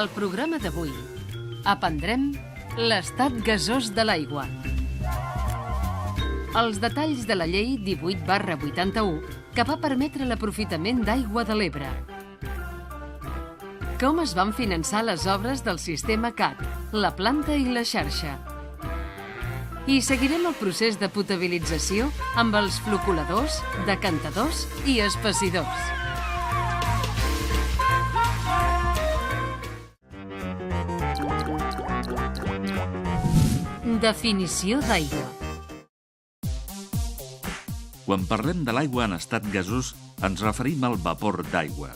Al programa d'avui aprendrem l'estat gasós de l'aigua. Els detalls de la llei 18/81 que va permetre l'aprofitament d'aigua de l'Ebre. Com es van finançar les obres del sistema CAT, la planta i la xarxa. I seguirem el procés de potabilització amb els floculadors, decantadors i espessidors. Definició d'aigua. Quan parlem de l'aigua en estat gasós, ens referim al vapor d'aigua.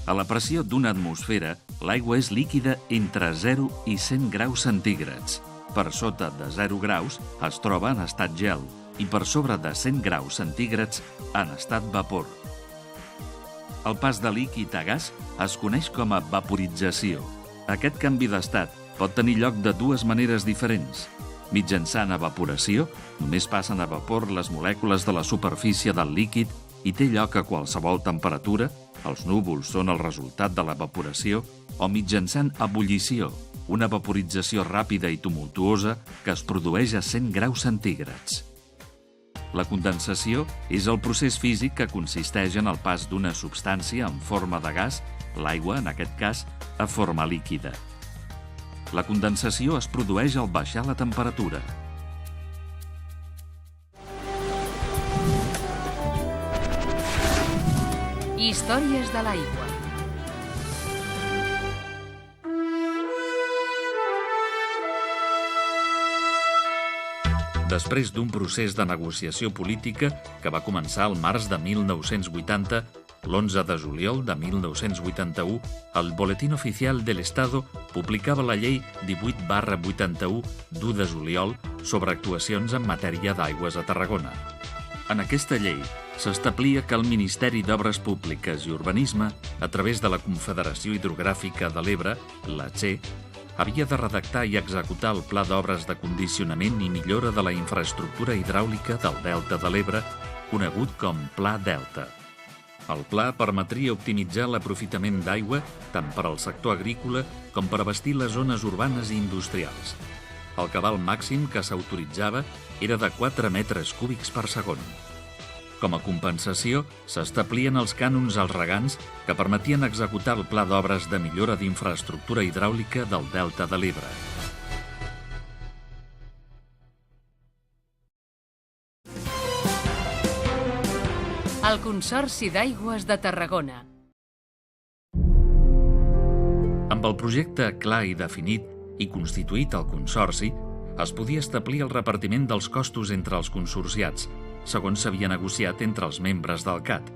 A la pressió d'una atmosfera, l'aigua és líquida entre 0 i 100 graus centígrads. Per sota de 0 graus es troba en estat gel i per sobre de 100 graus centígrads en estat vapor. El pas de líquid a gas es coneix com a vaporització. Aquest canvi d'estat pot tenir lloc de dues maneres diferents. Mitjançant evaporació, només passen a vapor les molècules de la superfície del líquid i té lloc a qualsevol temperatura, els núvols són el resultat de l'evaporació, o mitjançant ebullició, una vaporització ràpida i tumultuosa que es produeix a 100 graus centígrads. La condensació és el procés físic que consisteix en el pas d'una substància en forma de gas, l'aigua en aquest cas, a forma líquida. La condensació es produeix al baixar la temperatura. Històries de l'aigua. Després d'un procés de negociació política que va començar al març de 1980, l'11 de juliol de 1981, el Boletín Oficial del Estado publicava la llei 18/81 d'1 de juliol sobre actuacions en matèria d'aigües a Tarragona. En aquesta llei s'establia que el Ministeri d'Obres Públiques i Urbanisme, a través de la Confederació Hidrogràfica de l'Ebre, la CHE, havia de redactar i executar el Pla d'Obres de Condicionament i Millora de la Infraestructura Hidràulica del Delta de l'Ebre, conegut com Pla Delta. El pla permetria optimitzar l'aprofitament d'aigua tant per al sector agrícola com per abastir les zones urbanes i industrials. El cabal màxim que s'autoritzava era de 4 metres cúbics per segon. Com a compensació, s'establien els cànons als regants que permetien executar el pla d'obres de millora d'infraestructura hidràulica del Delta de l'Ebre. El Consorci d'Aigües de Tarragona. Amb el projecte clar i definit i constituït el Consorci, es podia establir el repartiment dels costos entre els consorciats, segons s'havia negociat entre els membres del CAT.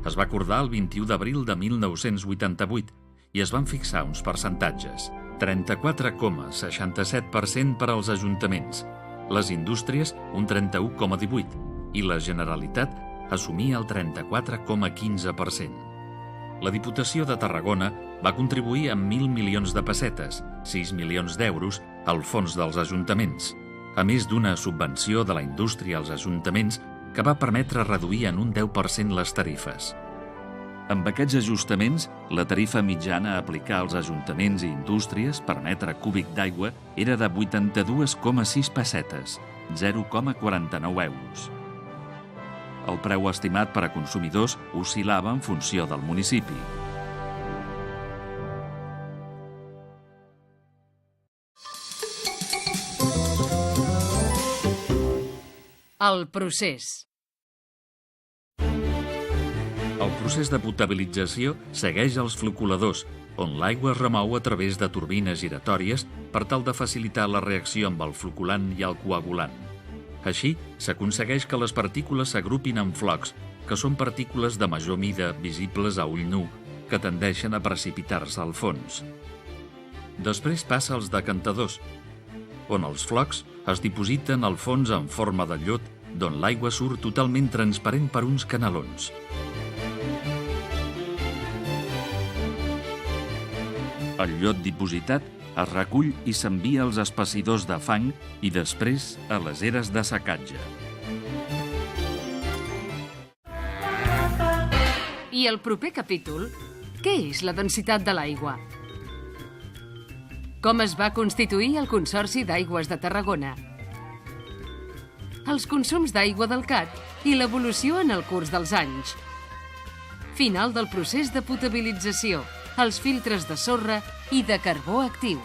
Es va acordar el 21 d'abril de 1988 i es van fixar uns percentatges. 34,67% per als ajuntaments, les indústries un 31,18% i la Generalitat assumia el 34,15%. La Diputació de Tarragona va contribuir amb 1.000 milions de pessetes, 6 milions d'euros, al fons dels ajuntaments, a més d'una subvenció de la indústria als ajuntaments que va permetre reduir en un 10% les tarifes. Amb aquests ajustaments, la tarifa mitjana a aplicar als ajuntaments i indústries per metre cúbic d'aigua era de 82,6 pessetes, 0,49 euros. El preu estimat per a consumidors oscil·lava en funció del municipi. El procés. El procés de potabilització segueix els floculadors, on l'aigua es remou a través de turbines giratòries per tal de facilitar la reacció amb el floculant i el coagulant. Així, s'aconsegueix que les partícules s'agrupin en flocs, que són partícules de major mida visibles a ull nu, que tendeixen a precipitar-se al fons. Després passa als decantadors, on els flocs es dipositen al fons en forma de llot, d'on l'aigua surt totalment transparent per uns canalons. El llot dipositat es recull i s'envia als espessidors de fang i després a les eres de secatge. I el proper capítol, què és la densitat de l'aigua? Com es va constituir el Consorci d'Aigües de Tarragona, els consums d'aigua del CAT i l'evolució en el curs dels anys, final del procés de potabilització, els filtres de sorra i de carbó actiu.